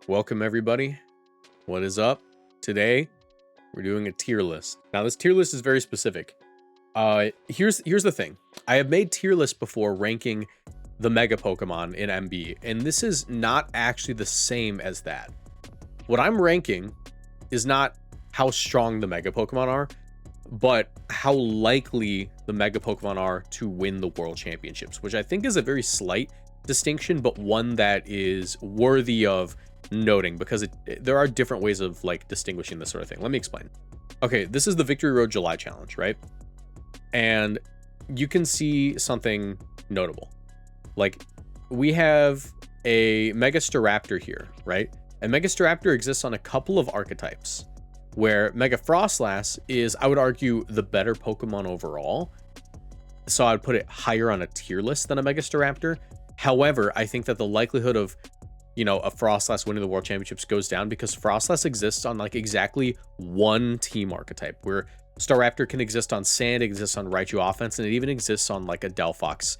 Welcome everybody. What is up? Today we're doing a tier list. Now this tier list is very specific. Here's the thing. I have made tier lists before ranking the mega Pokemon in MB, and this is not actually the same as that. What I'm ranking is not how strong the mega Pokemon are, but how likely the mega Pokemon are to win the World Championships, which I think is a very slight distinction, but one that is worthy of noting because there are different ways of like distinguishing this sort of thing. Let me explain. Okay, this is the Victory Road July challenge, right? And you can see something notable. Like we have a Mega Staraptor here, right? And Mega Staraptor exists on a couple of archetypes where Mega Frostlass is, I would argue, the better Pokemon overall. So I'd put it higher on a tier list than a Mega Staraptor. However, I think that the likelihood of, you know, a Frostlass winning the World Championships goes down because Frostlass exists on like exactly one team archetype, where Staraptor can exist on Sand, it exists on Raichu offense, and it even exists on like a Delphox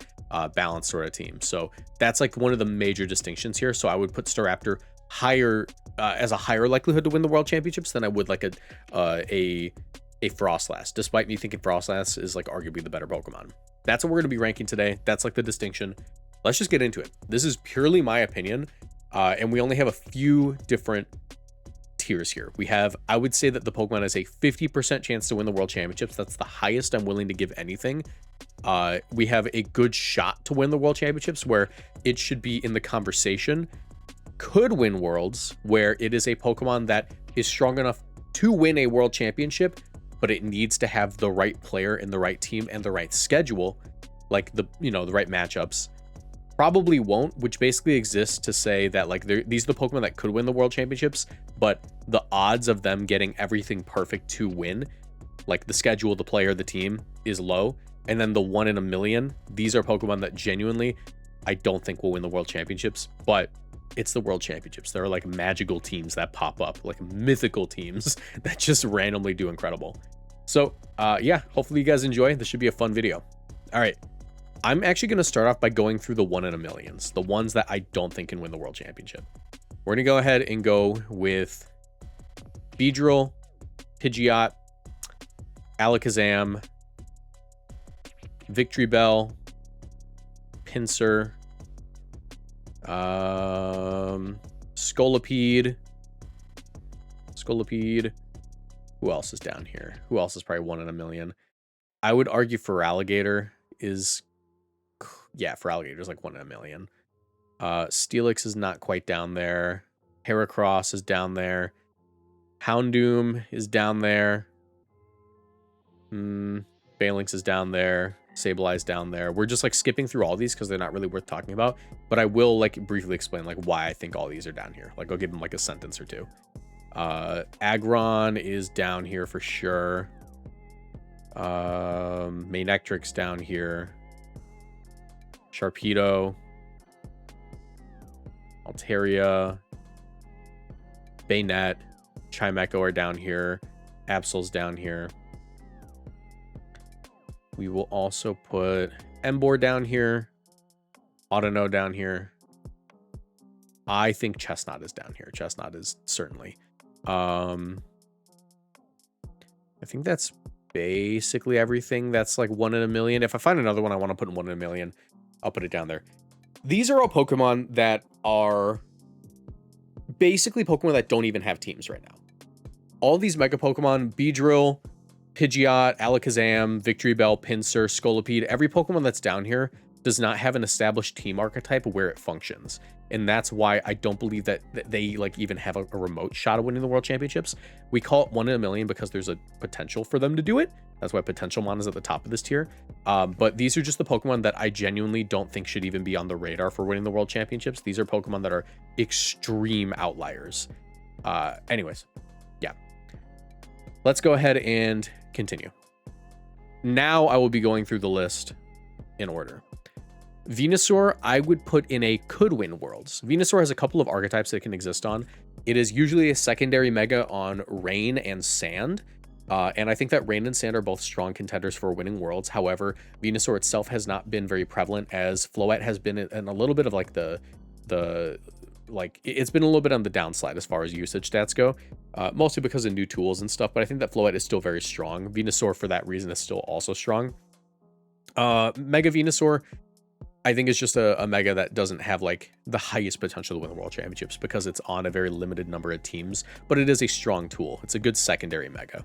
balance sort of team. So that's like one of the major distinctions here. So I would put Staraptor higher as a higher likelihood to win the World Championships than I would like a Frostlass, despite me thinking Frostlass is like arguably the better Pokemon. That's what we're going to be ranking today. That's like the distinction. Let's just get into it. This is purely my opinion. And we only have a few different tiers here. We have, I would say that the Pokemon has a 50% chance to win the World Championships. That's the highest I'm willing to give anything. We have a good shot to win the World Championships, where it should be in the conversation. Could win Worlds, where it is a Pokemon that is strong enough to win a World Championship, but it needs to have the right player and the right team and the right schedule, like the right matchups. Probably won't, which basically exists to say that like these are the Pokemon that could win the World Championships, but the odds of them getting everything perfect to win, like the schedule, the player, the team, is low. And then the 1 in a million, these are Pokemon that genuinely I don't think will win the World Championships, but it's the World Championships. There are like magical teams that pop up, like mythical teams that just randomly do incredible. So yeah, hopefully you guys enjoy. This should be a fun video. All right. I'm actually going to start off by going through the 1 in a millions, the ones that I don't think can win the World Championship. We're going to go ahead and go with Beedrill, Pidgeot, Alakazam, Victory Bell, Pinsir, Scolipede. Who else is down here? Who else is probably 1 in a million? I would argue Feraligatr is... Yeah, Feraligator's like 1 in a million. Steelix is not quite down there. Heracross is down there. Houndoom is down there. Phalanx is down there. Sableye's down there. We're just like skipping through all these because they're not really worth talking about. But I will like briefly explain like why I think all these are down here. Like I'll give them like a sentence or two. Aggron is down here for sure. Manectric's down here. Sharpedo, Altaria, Bayonet, Chimecho are down here. Absol's down here. We will also put Emboar down here. Audino down here. I think Chestnut is down here. Chestnut is certainly. I think that's basically everything that's like 1 in a million. If I find another one I want to put in 1 in a million, I'll put it down there. These are all Pokemon that are basically Pokemon that don't even have teams right now. All these Mega Pokemon, Beedrill, Pidgeot, Alakazam, Victory Bell, Pinsir, Scolipede, every Pokemon that's down here does not have an established team archetype where it functions. And that's why I don't believe that they like even have a remote shot of winning the World Championships. We call it 1 in a million because there's a potential for them to do it. That's why Potentialmon is at the top of this tier. But these are just the Pokemon that I genuinely don't think should even be on the radar for winning the World Championships. These are Pokemon that are extreme outliers. Anyways, yeah. Let's go ahead and continue. Now I will be going through the list in order. Venusaur, I would put in a could win Worlds. Venusaur has a couple of archetypes that it can exist on. It is usually a secondary Mega on Rain and Sand. And I think that Rain and Sand are both strong contenders for winning Worlds. However, Venusaur itself has not been very prevalent, as Floette has been in a little bit of like the like it's been a little bit on the downslide as far as usage stats go, mostly because of new tools and stuff. But I think that Floette is still very strong. Venusaur, for that reason, is still also strong. Mega Venusaur, I think, is just a mega that doesn't have like the highest potential to win the World Championships because it's on a very limited number of teams, but it is a strong tool. It's a good secondary mega.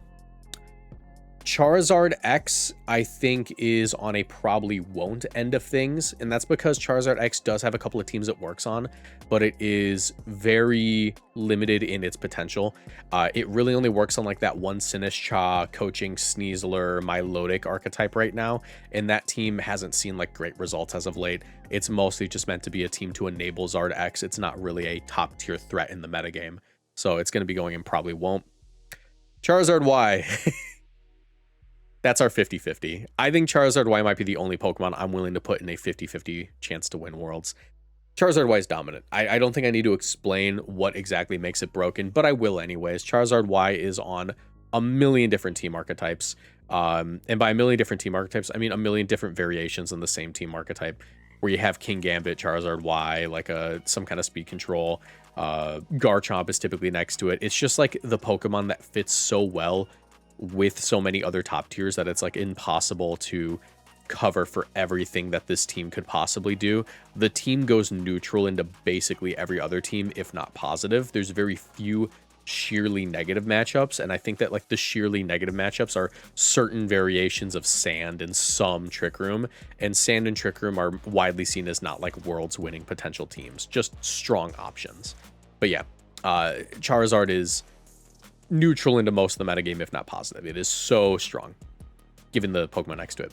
Charizard X, I think, is on a probably won't end of things, and that's because Charizard X does have a couple of teams it works on, but it is very limited in its potential. It really only works on like that one Sinistcha, Coaching Sneasler, Milotic archetype right now, and that team hasn't seen like great results as of late. It's mostly just meant to be a team to enable Zard X. It's not really a top tier threat in the metagame, so it's going to be going and probably won't. Charizard Y. That's our 50-50. I think Charizard Y might be the only Pokemon I'm willing to put in a 50-50 chance to win Worlds. Charizard Y is dominant. I don't think I need to explain what exactly makes it broken, but I will anyways. Charizard Y is on a million different team archetypes. And by a million different team archetypes, I mean a million different variations on the same team archetype, where you have King Gambit, Charizard Y, like some kind of speed control. Garchomp is typically next to it. It's just like the Pokemon that fits so well with so many other top tiers that it's like impossible to cover for everything that this team could possibly do. The team goes neutral into basically every other team, if not positive. There's very few sheerly negative matchups, and I think that like the sheerly negative matchups are certain variations of Sand and some Trick Room, and Sand and Trick Room are widely seen as not like Worlds winning potential teams, just strong options. But yeah, Charizard is neutral into most of the metagame, if not positive. It is so strong, given the Pokemon next to it.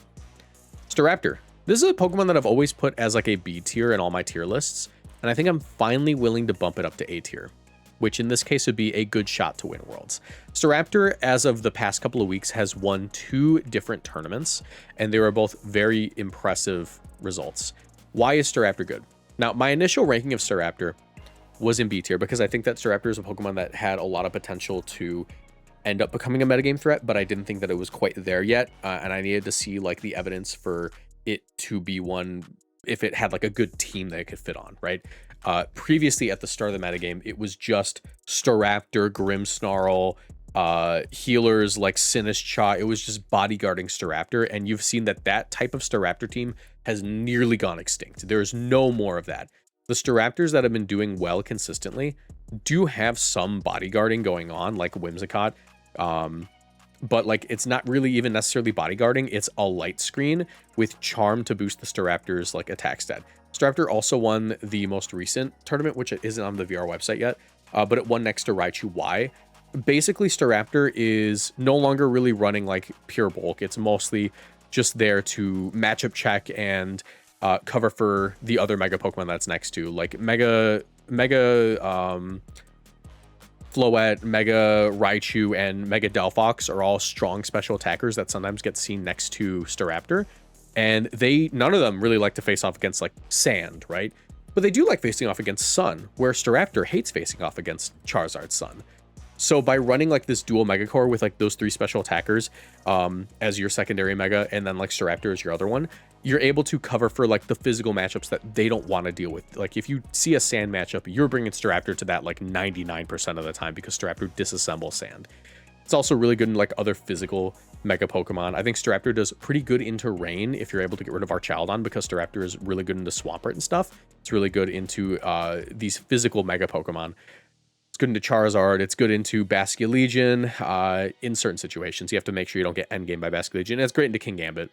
Staraptor. This is a Pokemon that I've always put as like a B tier in all my tier lists, and I think I'm finally willing to bump it up to A tier, which in this case would be a good shot to win Worlds. Staraptor, as of the past couple of weeks, has won 2 different tournaments, and they were both very impressive results. Why is Staraptor good? Now, my initial ranking of Staraptor was in B tier because I think that Staraptor is a Pokemon that had a lot of potential to end up becoming a metagame threat, but I didn't think that it was quite there yet, and I needed to see like the evidence for it to be one if it had like a good team that it could fit on, right? Previously at the start of the metagame, it was just Staraptor, Grimmsnarl, healers like Sinistcha. It was just bodyguarding Staraptor, and you've seen that that type of Staraptor team has nearly gone extinct. There's no more of that. The Staraptors that have been doing well consistently do have some bodyguarding going on, like Whimsicott, but like it's not really even necessarily bodyguarding. It's a light screen with Charm to boost the Staraptor's like attack stat. Staraptor also won the most recent tournament, which isn't on the VR website yet, but it won next to Raichu Y. Basically, Staraptor is no longer really running like pure bulk. It's mostly just there to matchup check and cover for the other Mega Pokemon that's next to, like Mega Floette, Mega Raichu, and Mega Delphox are all strong special attackers that sometimes get seen next to Staraptor, and none of them really like to face off against like Sand, right? But they do like facing off against Sun, where Staraptor hates facing off against Charizard Sun. So by running like this dual Mega Core with like those 3 special attackers as your secondary Mega, and then like Staraptor as your other one, you're able to cover for like the physical matchups that they don't want to deal with. Like if you see a Sand matchup, you're bringing Staraptor to that like 99% of the time because Staraptor disassembles Sand. It's also really good in like other physical Mega Pokemon. I think Staraptor does pretty good into Rain if you're able to get rid of Archaladon, because Staraptor is really good into Swampert and stuff. It's really good into these physical Mega Pokemon. It's good into Charizard. It's good into Basculegion. In certain situations, you have to make sure you don't get endgame by Basculegion. And it's great into King Gambit.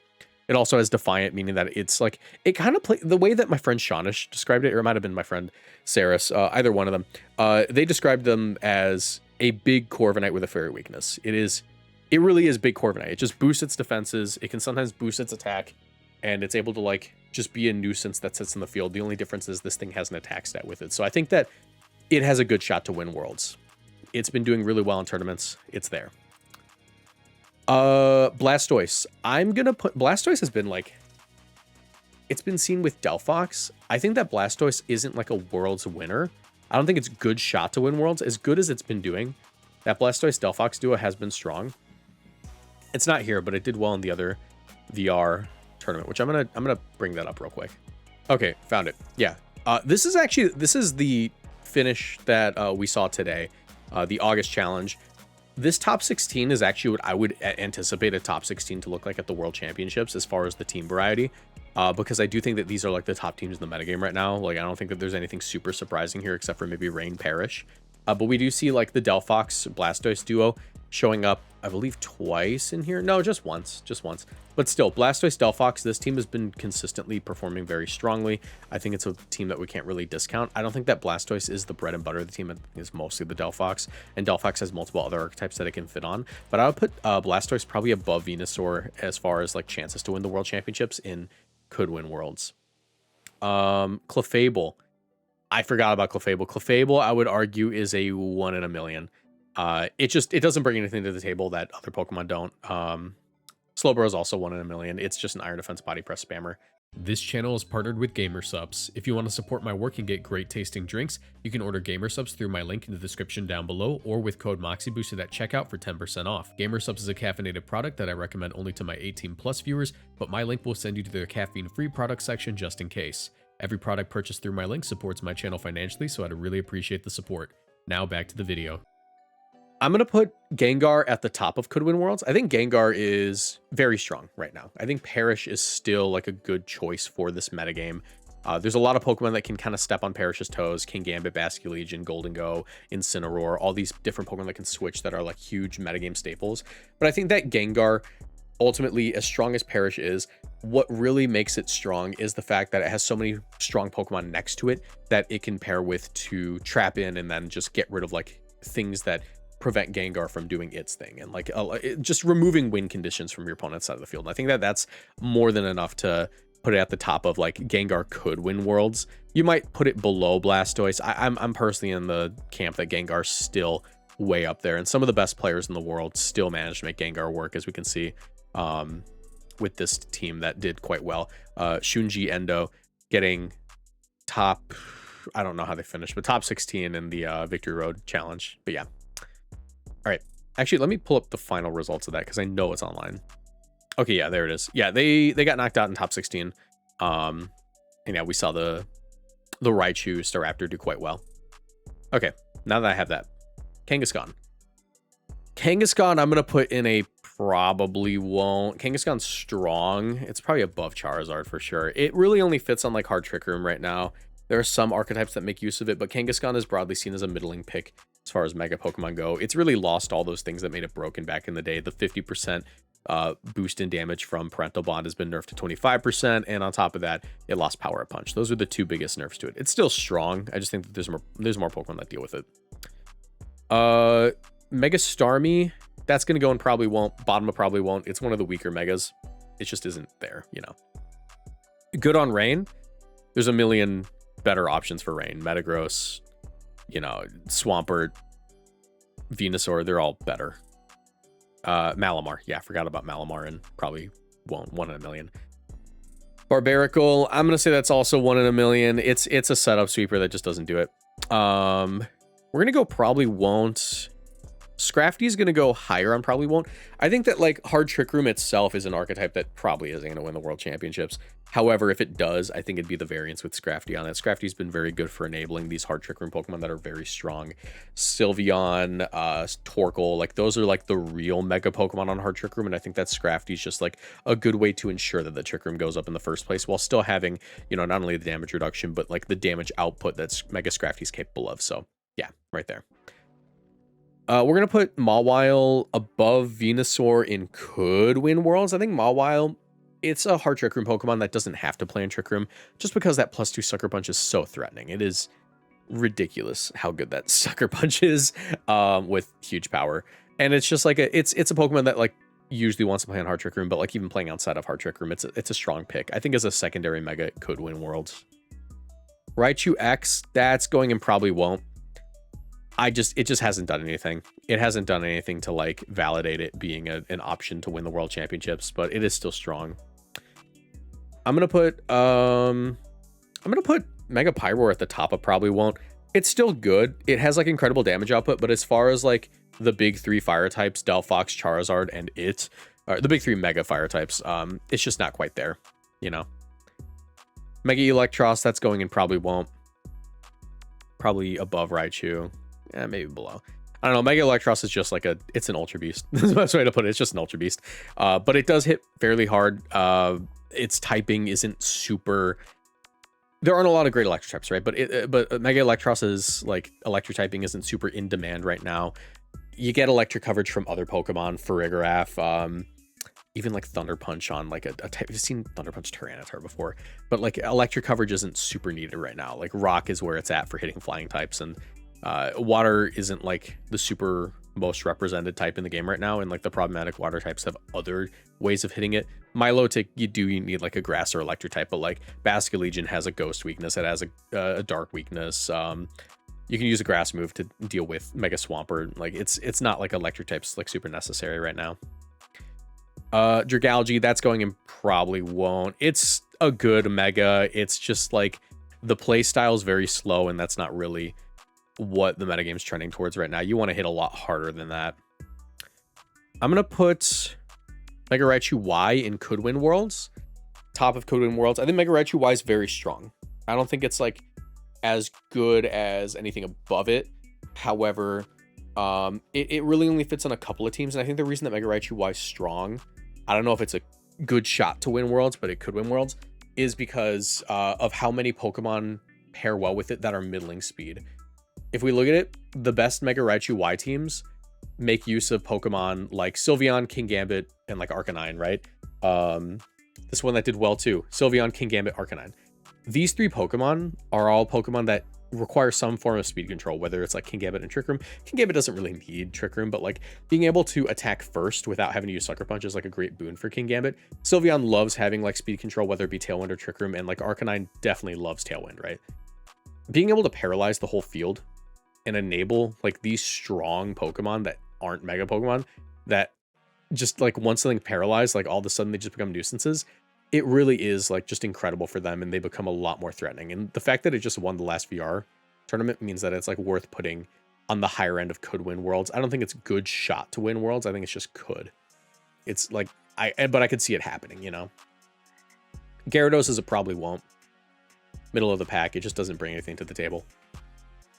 It also has Defiant, meaning that it's like, it kind of play the way that my friend Shawnish described it, or it might have been my friend Saris, either one of them. They described them as a big Corviknight with a fairy weakness. It really is big Corviknight. It just boosts its defenses. It can sometimes boost its attack, and it's able to like just be a nuisance that sits in the field. The only difference is this thing has an attack stat with it. So I think that it has a good shot to win Worlds. It's been doing really well in tournaments. It's there. Blastoise. I'm gonna put Blastoise has been like, it's been seen with Delphox. I think that Blastoise isn't like a Worlds winner. I don't think it's good shot to win Worlds. As good as it's been doing, that Blastoise Delphox duo has been strong. It's not here, but it did well in the other VR tournament, which I'm gonna bring that up real quick. Okay, found it. Yeah. This is the finish that we saw today, the August challenge, this top 16 is actually what I would anticipate a top 16 to look like at the World Championships as far as the team variety. Because I do think that these are like the top teams in the metagame right now. Like, I don't think that there's anything super surprising here except for maybe Rain Parish. But we do see like the Delphox Blastoise duo showing up, I believe, twice in here. No, just once. But still, Blastoise Delphox, this team has been consistently performing very strongly. I think it's a team that we can't really discount. I don't think that Blastoise is the bread and butter of the team. I think it's mostly the Delphox, and Delphox has multiple other archetypes that it can fit on. But I would put Blastoise probably above Venusaur as far as like chances to win the World Championships in could win Worlds. Clefable. I forgot about Clefable. Clefable, I would argue, is a 1 in a million. It doesn't bring anything to the table that other Pokemon don't. Slowbro is also 1 in a million. It's just an Iron Defense Body Press spammer. This channel is partnered with GamerSupps. If you want to support my work and get great tasting drinks, you can order GamerSupps through my link in the description down below or with code Moxie boosted at checkout for 10% off. GamerSupps is a caffeinated product that I recommend only to my 18+ viewers, but my link will send you to their caffeine-free product section just in case. Every product purchased through my link supports my channel financially, so I'd really appreciate the support. Now back to the video. I'm going to put Gengar at the top of Could Win Worlds. I think Gengar is very strong right now. I think Parish is still like a good choice for this metagame. There's a lot of Pokemon that can kind of step on Parish's toes. Kingambit, Basculegion, Goldengo, Incineroar, all these different Pokemon that can switch that are like huge metagame staples. But I think that Gengar, ultimately, as strong as Parish is, what really makes it strong is the fact that it has so many strong Pokemon next to it that it can pair with to trap in and then just get rid of like things that prevent Gengar from doing its thing, and like just removing win conditions from your opponent's side of the field. And I think that that's more than enough to put it at the top of like Gengar could win Worlds. You might put it below Blastoise. I'm personally in the camp that Gengar's still way up there, and some of the best players in the world still managed to make Gengar work, as we can see with this team that did quite well. Shunji Endo getting top, I don't know how they finished, but top 16 in the Victory Road Challenge. But yeah. All right. Actually, let me pull up the final results of that because I know it's online. Okay, yeah, there it is. Yeah, they got knocked out in top 16. And yeah, we saw the Raichu Staraptor do quite well. Okay, now that I have that. Kangaskhan. Kangaskhan, I'm going to put in a probably won't. Kangaskhan's strong. It's probably above Charizard for sure. It really only fits on like Hard Trick Room right now. There are some archetypes that make use of it, but Kangaskhan is broadly seen as a middling pick as far as Mega Pokemon go. It's really lost all those things that made it broken back in the day. The 50% boost in damage from Parental Bond has been nerfed to 25%, and on top of that, it lost Power Up Punch. Those are the two biggest nerfs to it. It's still strong. I just think that there's more Pokemon that deal with it. Mega Starmie, that's going to go in probably won't. Bottom of probably won't. It's one of the weaker Megas. It just isn't there, you know. Good on Rain. There's a million better options for Rain. Metagross, you know, Swampert, Venusaur, they're all better. Malamar, yeah, I forgot about Malamar and probably won't. 1 in a million. Barbaracle, I'm gonna say that's also 1 in a million. It's a setup sweeper that just doesn't do it. We're gonna go probably won't. Scrafty's gonna go higher on probably won't. I think that like Hard Trick Room itself is an archetype that probably isn't gonna win the World Championships. However, if it does, I think it'd be the variance with Scrafty on it. Scrafty's been very good for enabling these Hard Trick Room Pokemon that are very strong. Sylveon, Torkoal, like those are like the real mega Pokemon on Hard Trick Room, and I think that Scrafty's just like a good way to ensure that the Trick Room goes up in the first place while still having, you know, not only the damage reduction, but like the damage output that's Mega Scrafty's capable of. So yeah, right there. We're going to put Mawile above Venusaur in Could Win Worlds. I think Mawile, it's a Hard Trick Room Pokemon that doesn't have to play in Trick Room just because that +2 Sucker Punch is so threatening. It is ridiculous how good that Sucker Punch is with huge power. And it's just like it's a Pokemon that like usually wants to play on Hard Trick Room, but like even playing outside of Hard Trick Room, it's a strong pick. I think as a secondary Mega, it could win Worlds. Raichu X, that's going and probably won't. It just hasn't done anything. It hasn't done anything to like validate it being an option to win the World Championships, but it is still strong. I'm gonna put Mega Pyroar at the top of probably won't. It's still good. It has like incredible damage output, but as far as like the big 3 fire types, Delphox, Charizard, and the big 3 mega fire types, it's just not quite there, you know. Mega Electros, that's going in probably won't. Probably above Raichu. Yeah, maybe below. I don't know. Mega Electros is just like it's an Ultra Beast. That's the best way to put it. It's just an Ultra Beast. But it does hit fairly hard. Its typing isn't super... There aren't a lot of great electric types, right? But Mega Electros's like electric typing isn't super in demand right now. You get electric coverage from other Pokemon, Farigiraf, even like Thunder Punch on like a type. You've seen Thunder Punch Tyranitar before, but like electric coverage isn't super needed right now. Like Rock is where it's at for hitting flying types, and Water isn't like the super most represented type in the game right now, and like the problematic water types have other ways of hitting it. Milotic, you need like a grass or electric type, but like Basculegion has a ghost weakness. It has a dark weakness. You can use a grass move to deal with Mega Swampert. Like it's not like electric types like super necessary right now. Dragalge, that's going in probably won't. It's a good Mega. It's just like the play style is very slow, and that's not really what the metagame's trending towards right now. You want to hit a lot harder than that. I'm gonna put Mega Raichu Y in Could Win Worlds. Top of Could Win Worlds. I think Mega Raichu Y is very strong. I don't think it's like as good as anything above it. However, it really only fits on a couple of teams, and I think the reason that Mega Raichu Y is strong, I don't know if it's a good shot to win Worlds, but it could win Worlds, is because of how many Pokemon pair well with it that are middling speed. If we look at it, the best Mega Raichu Y teams make use of Pokemon like Sylveon, Kingambit, and like Arcanine, right? This one that did well too. Sylveon, Kingambit, Arcanine. These three Pokemon are all Pokemon that require some form of speed control, whether it's like Kingambit and Trick Room. Kingambit doesn't really need Trick Room, but like being able to attack first without having to use Sucker Punch is like a great boon for Kingambit. Sylveon loves having like speed control, whether it be Tailwind or Trick Room, and like Arcanine definitely loves Tailwind, right? Being able to paralyze the whole field and enable like these strong Pokemon that aren't Mega Pokemon, that just like once something paralyzed, like all of a sudden they just become nuisances. It really is like just incredible for them, and they become a lot more threatening. And the fact that it just won the last VR tournament means that it's like worth putting on the higher end of Could Win Worlds. I don't think it's good shot to win Worlds. I think it's just could. It's like but I could see it happening, you know. Gyarados is a probably won't. Middle of the pack. It just doesn't bring anything to the table.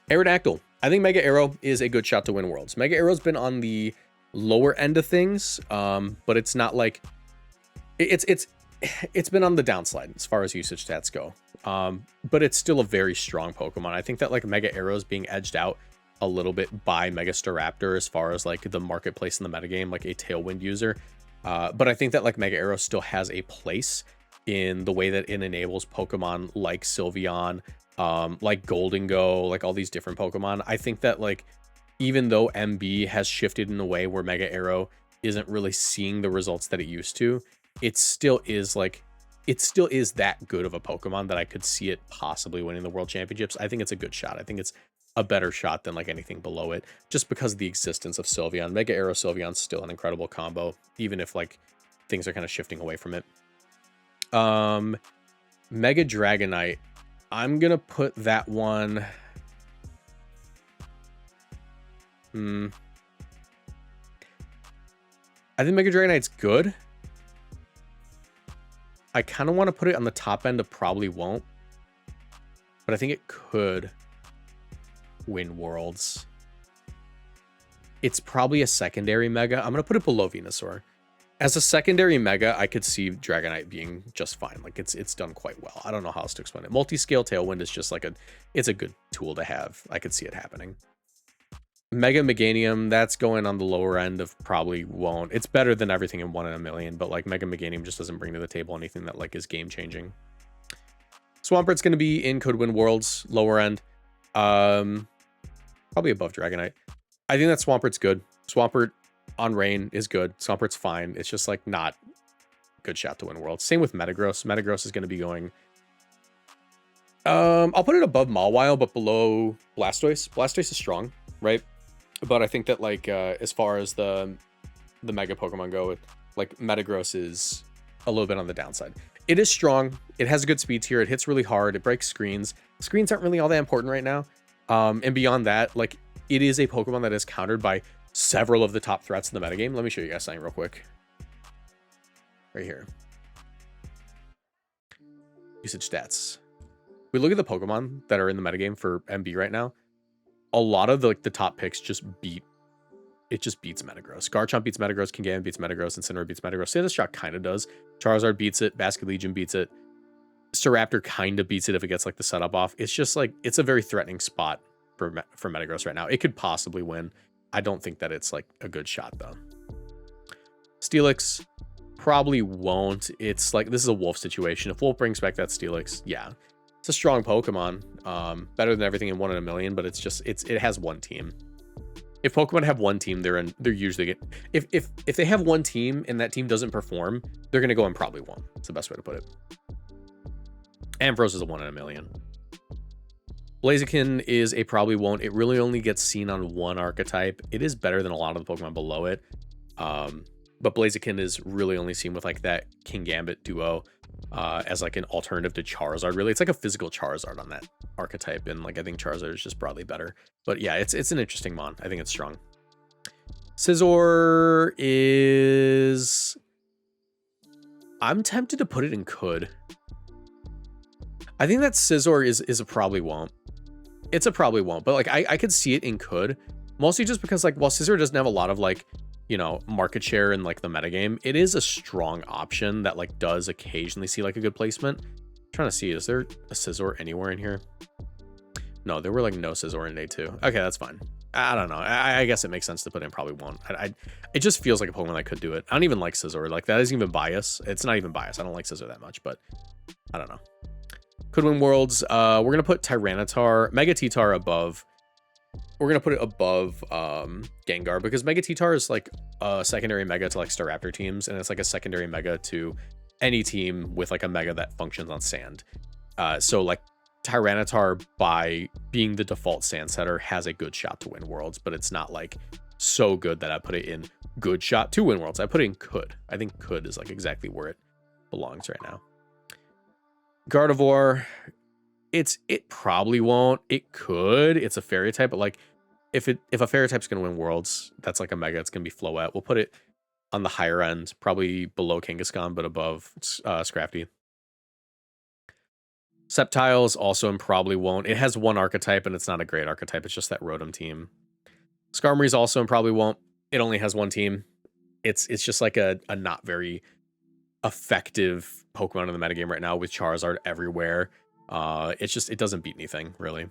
Aerodactyl. I think Mega Arrow is a good shot to win Worlds. Mega Arrow's been on the lower end of things, but it's not like it's been on the downslide as far as usage stats go. But it's still a very strong Pokemon. I think that like Mega Arrow's being edged out a little bit by Mega Staraptor as far as like the marketplace in the metagame, like a Tailwind user. But I think that like Mega Arrow still has a place in the way that it enables Pokemon like Sylveon, like Golden Go, like all these different Pokemon. I think that like even though MB has shifted in a way where Mega Arrow isn't really seeing the results that it used to, it still is that good of a Pokemon that I could see it possibly winning the World Championships. I think it's a good shot. I think it's a better shot than like anything below it, just because of the existence of Sylveon. Mega Arrow Sylveon's still an incredible combo, even if like things are kind of shifting away from it. Mega Dragonite. I'm gonna put that one. I think Mega Dragonite's good. I kind of want to put it on the top end of probably won't, but I think it could win Worlds. It's probably a secondary Mega. I'm going to put it below Venusaur. As a secondary Mega, I could see Dragonite being just fine. Like it's done quite well. I don't know how else to explain it. Multi-scale Tailwind is just like it's a good tool to have. I could see it happening. Mega Meganium, that's going on the lower end of probably won't. It's better than everything in 1 in a million, but like Mega Meganium just doesn't bring to the table anything that like is game changing. Swampert's going to be in Could Win Worlds, lower end. Probably above Dragonite. I think that Swampert's good. Swampert on Rain is good. Swampert's fine. It's just like not a good shot to win Worlds. Same with Metagross. Metagross is going to be going... I'll put it above Mawile, but below Blastoise. Blastoise is strong, right? But I think that like as far as the Mega Pokemon go, like Metagross is a little bit on the downside. It is strong. It has a good speed tier. It hits really hard. It breaks screens. Screens aren't really all that important right now. And beyond that, like it is a Pokemon that is countered by several of the top threats in the metagame. Let me show you guys something real quick. Right here. Usage stats. We look at the Pokemon that are in the metagame for MB right now. A lot of the top picks just beats Metagross. Garchomp beats Metagross, Kingambit beats Metagross, Incineroar beats Metagross. Sandushock kind of does. Charizard beats it. Basket Legion beats it. Staraptor kind of beats it if it gets like the setup off. It's just like, it's a very threatening spot for Metagross right now. It could possibly win. I don't think that it's like a good shot though. Steelix probably won't. It's like, this is a Wolf situation. If Wolf brings back that Steelix, yeah. It's a strong Pokemon. Better than everything in 1 in a million, but it's just, it has one team. If Pokemon have one team, they're usually if they have one team and that team doesn't perform, they're gonna go and probably won't. It's the best way to put it. Ampharos is a 1 in a million. Blaziken is a probably won't. It really only gets seen on one archetype. It is better than a lot of the Pokemon below it. But Blaziken is really only seen with like that Kingambit duo as like an alternative to Charizard. Really, it's like a physical Charizard on that archetype, and like I think Charizard is just broadly better. But yeah, it's an interesting mon. I think it's strong. Scizor is, I'm tempted to put it in could. I think that Scizor is a probably won't. It's a probably won't, but like I could see it in could, mostly just because like while Scizor doesn't have a lot of like, you know, market share in like the metagame, it is a strong option that like does occasionally see like a good placement. I'm trying to see, is there a Scizor anywhere in here? No, there were like no Scizor in day 2. Okay, that's fine. I don't know. I guess it makes sense to put in probably won't. It just feels like a Pokemon that could do it. I don't even like Scizor. Like that isn't even bias. It's not even bias. I don't like Scizor that much, but I don't know. Could win Worlds. We're gonna put Tyranitar, Mega T-Tar above. We're gonna put it above Gengar because Mega T-Tar is like a secondary Mega to like Staraptor teams, and it's like a secondary Mega to any team with like a Mega that functions on sand. So like Tyranitar, by being the default sand setter, has a good shot to win Worlds, but it's not like so good that I put it in good shot to win Worlds. I put it in could. I think could is like exactly where it belongs right now. Gardevoir, it probably won't. It could. It's a fairy type, but like if a fairy type's gonna win Worlds, that's like a Mega. It's gonna be Floette. We'll put it on the higher end, probably below Kangaskhan, but above Scrafty. Sceptiles also probably won't. It has one archetype, and it's not a great archetype. It's just that Rotom team. Skarmory's also probably won't. It only has one team. It's just like a not very effective Pokemon in the metagame right now with Charizard everywhere. It doesn't beat anything really.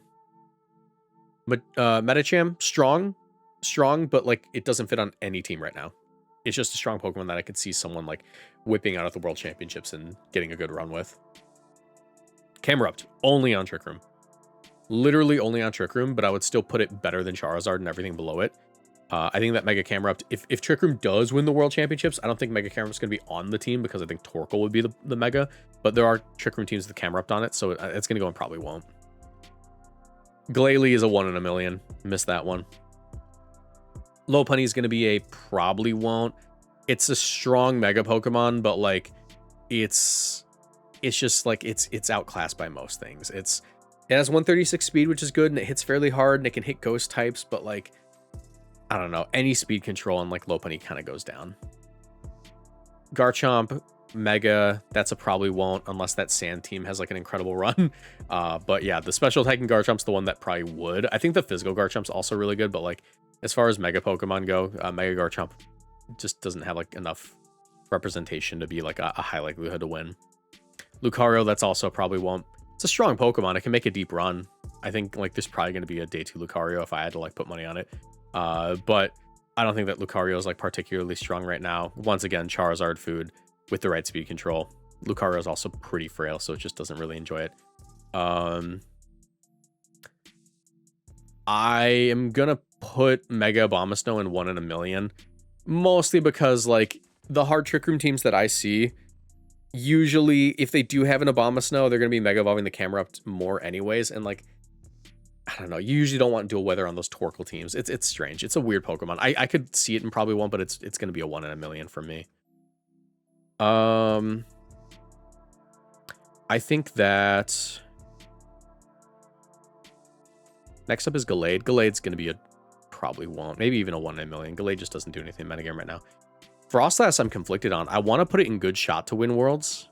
But Medicham, strong, but like it doesn't fit on any team right now. It's just a strong Pokemon that I could see someone like whipping out at the World Championships and getting a good run with. Camerupt, only on Trick Room. Literally only on Trick Room, but I would still put it better than Charizard and everything below it. I think that Mega Camerupt, if Trick Room does win the World Championships, I don't think Mega Camerupt's going to be on the team because I think Torkoal would be the Mega, but there are Trick Room teams with Camerupt on it, so it's going to go and probably won't. Glalie is a 1 in a million. Missed that one. Lopunny is going to be a probably won't. It's a strong Mega Pokemon, but like it's just like it's outclassed by most things. It has 136 speed, which is good, and it hits fairly hard, and it can hit ghost types, but like I don't know, any speed control on like Lopunny kind of goes down. Garchomp, Mega, that's a probably won't unless that Sand team has like an incredible run. But yeah, the special attacking Garchomp's the one that probably would. I think the physical Garchomp's also really good, but like as far as Mega Pokemon go, Mega Garchomp just doesn't have like enough representation to be like a high likelihood to win. Lucario, that's also probably won't. It's a strong Pokemon. It can make a deep run. I think like there's probably going to be a day 2 Lucario if I had to like put money on it. But I don't think that Lucario is like particularly strong right now. Once again, Charizard food with the right speed control. Lucario is also pretty frail, so it just doesn't really enjoy it. I am gonna put Mega Abomasnow in 1 in a million, mostly because like the hard Trick Room teams that I see, usually if they do have an Abomasnow, they're gonna be Mega Evolving the Camerupt more anyways, and like I don't know, you usually don't want dual weather on those Torkoal teams. It's strange. It's a weird Pokemon. I could see it and probably won't, but it's gonna be a 1 in a million for me. I think that next up is Gallade. Gallade's gonna be a probably won't, maybe even a 1 in a million. Gallade just doesn't do anything in metagame right now. Frostlass I'm conflicted on. I want to put it in good shot to win Worlds.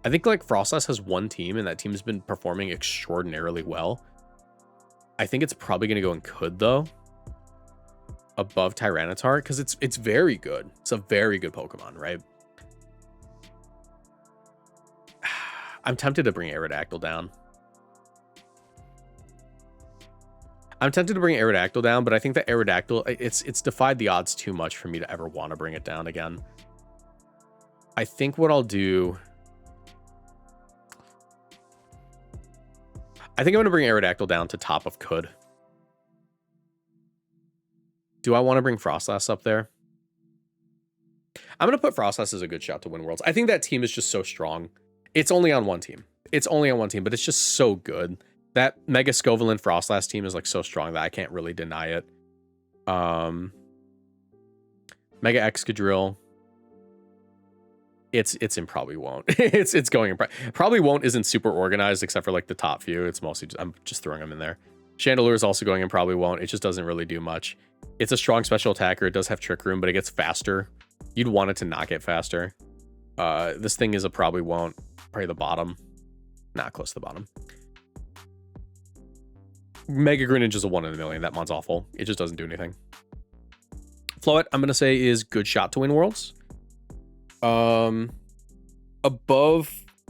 I think like Frostlass has one team, and that team has been performing extraordinarily well. I think it's probably going to go in Could, though, above Tyranitar, because it's very good. It's a very good Pokemon, right? I'm tempted to bring Aerodactyl down. But I think that Aerodactyl, it's defied the odds too much for me to ever want to bring it down again. I think what I'll do... I think I'm going to bring Aerodactyl down to top of Could. Do I want to bring Frostlass up there? I'm going to put Frostlass as a good shot to win Worlds. I think that team is just so strong. It's only on one team. But it's just so good. That Mega Scovillain Frostlass team is like so strong that I can't really deny it. Mega Excadrill. It's in probably won't. it's going in probably won't isn't super organized except for like the top few. It's mostly just, I'm just throwing them in there. Chandelure is also going in probably won't. It just doesn't really do much. It's a strong special attacker. It does have Trick Room, but it gets faster. You'd want it to not get faster. This thing is a probably won't. Probably the bottom. Not close to the bottom. Mega Greninja is a 1 in a million. That mon's awful. It just doesn't do anything. Floette, I'm going to say, is good shot to win Worlds. Above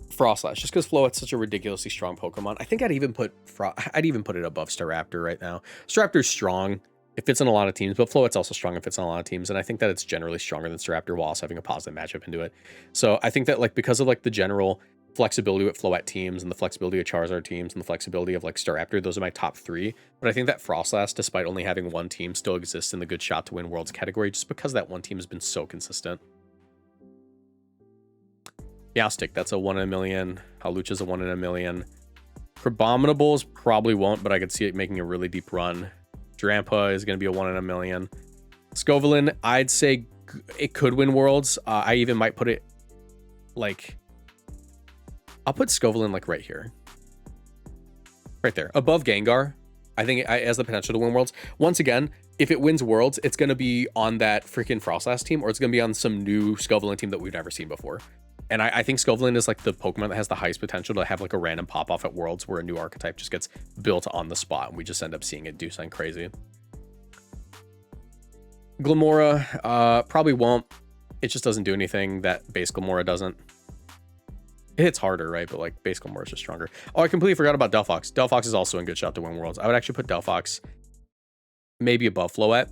Frostlass, just because Floette's such a ridiculously strong Pokemon. I think I'd even put it above Staraptor right now. Staraptor's strong. It fits in a lot of teams, but Floette's also strong and fits in a lot of teams. And I think that it's generally stronger than Staraptor while also having a positive matchup into it. So I think that like because of like the general flexibility with Floette teams and the flexibility of Charizard teams and the flexibility of like Staraptor, those are my top three. But I think that Frostlass, despite only having one team, still exists in the good shot to win Worlds category just because that one team has been so consistent. Yastic, that's a 1 in a million. Hawlucha's a 1 in a million. Crabominables probably won't, but I could see it making a really deep run. Drampa is going to be a 1 in a million. Scovillain, I'd say it could win Worlds. I even might put it like... I'll put Scovillain like right here. Right there. Above Gengar. I think it has the potential to win Worlds. Once again, if it wins Worlds, it's going to be on that freaking Frostlass team, or it's going to be on some new Scovillain team that we've never seen before. And I think Scovillain is like the Pokemon that has the highest potential to have like a random pop-off at Worlds where a new archetype just gets built on the spot and we just end up seeing it do something crazy. Glimmora, probably won't. It just doesn't do anything that base Glimmora doesn't. It hits harder, right? But like base Glimmora is just stronger. Oh, I completely forgot about Delphox. Delphox is also in good shot to win Worlds. I would actually put Delphox maybe above Floette.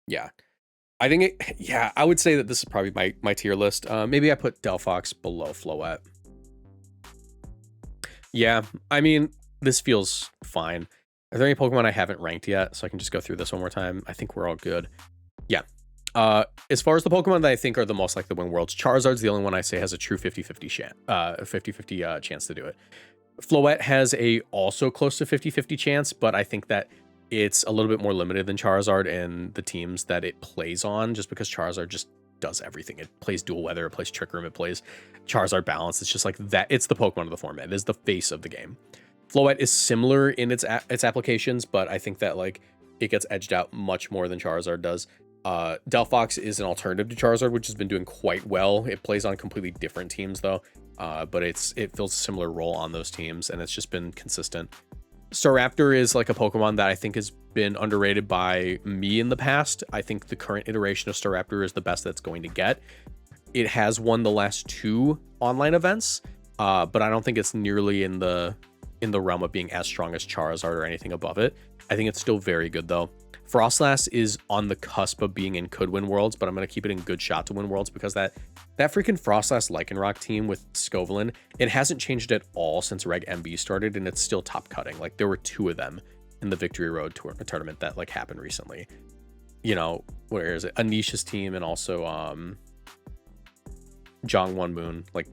Yeah. I think I would say that this is probably my tier list. Maybe I put Delphox below Floette. Yeah, I mean, this feels fine. Are there any Pokemon I haven't ranked yet? So I can just go through this one more time. I think we're all good. Yeah. As far as the Pokemon that I think are the most likely to win Worlds, Charizard's the only one I say has a true 50-50 chance to do it. Floette has a also close to 50-50 chance, but I think that it's a little bit more limited than Charizard and the teams that it plays on, just because Charizard just does everything. It plays Dual Weather, it plays Trick Room, it plays Charizard Balance. It's just like that. It's the Pokemon of the format. It is the face of the game. Floette is similar in its applications, but I think that like it gets edged out much more than Charizard does. Delphox is an alternative to Charizard, which has been doing quite well. It plays on completely different teams though, but it fills a similar role on those teams, and it's just been consistent. Staraptor is like a Pokemon that I think has been underrated by me in the past. I think the current iteration of Staraptor is the best that's going to get. It has won the last 2 online events, but I don't think it's nearly in the realm of being as strong as Charizard or anything above it. I think it's still very good though. Frostlass is on the cusp of being in could win Worlds, but I'm going to keep it in good shot to win Worlds because that freaking Frostlass Lycanroc team with Scovillain, it hasn't changed at all since Reg MB started, and it's still top cutting. Like there were 2 of them in the Victory Road tournament that like happened recently. You know, where is it? Anisha's team and also Jongwon Moon. Like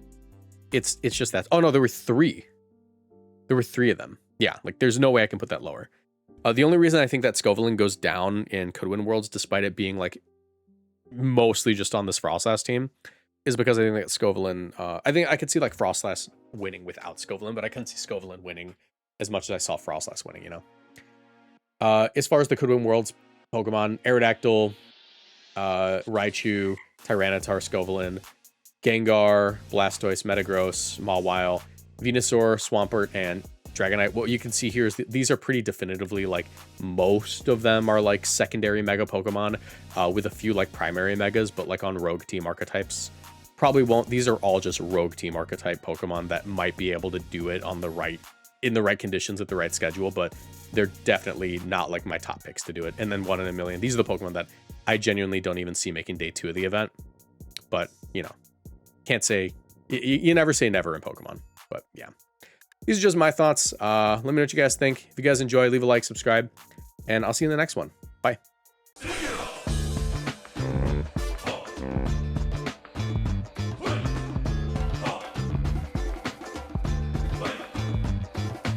it's just that. Oh no, there were 3. There were 3 of them. Yeah, like there's no way I can put that lower. The only reason I think that Scovillain goes down in Could Win Worlds, despite it being like mostly just on this Frostlass team, is because I think that Scovillain, I think I could see like Frostlass winning without Scovillain, but I couldn't see Scovillain winning as much as I saw Frostlass winning, you know? As far as the Could Win Worlds Pokemon, Aerodactyl, Raichu, Tyranitar, Scovillain, Gengar, Blastoise, Metagross, Mawile, Venusaur, Swampert, and Dragonite. What you can see here is these are pretty definitively, like, most of them are like secondary mega Pokemon, with a few like primary megas, but like on rogue team archetypes. Probably won't. These are all just rogue team archetype Pokemon that might be able to do it on the right, in the right conditions with the right schedule, but they're definitely not like my top picks to do it. And then 1 in a million. These are the Pokemon that I genuinely don't even see making day 2 of the event. But, you know, can't say, you never say never in Pokemon. But yeah, these are just my thoughts. Let me know what you guys think. If you guys enjoy, leave a like, subscribe, and I'll see you in the next one. Bye.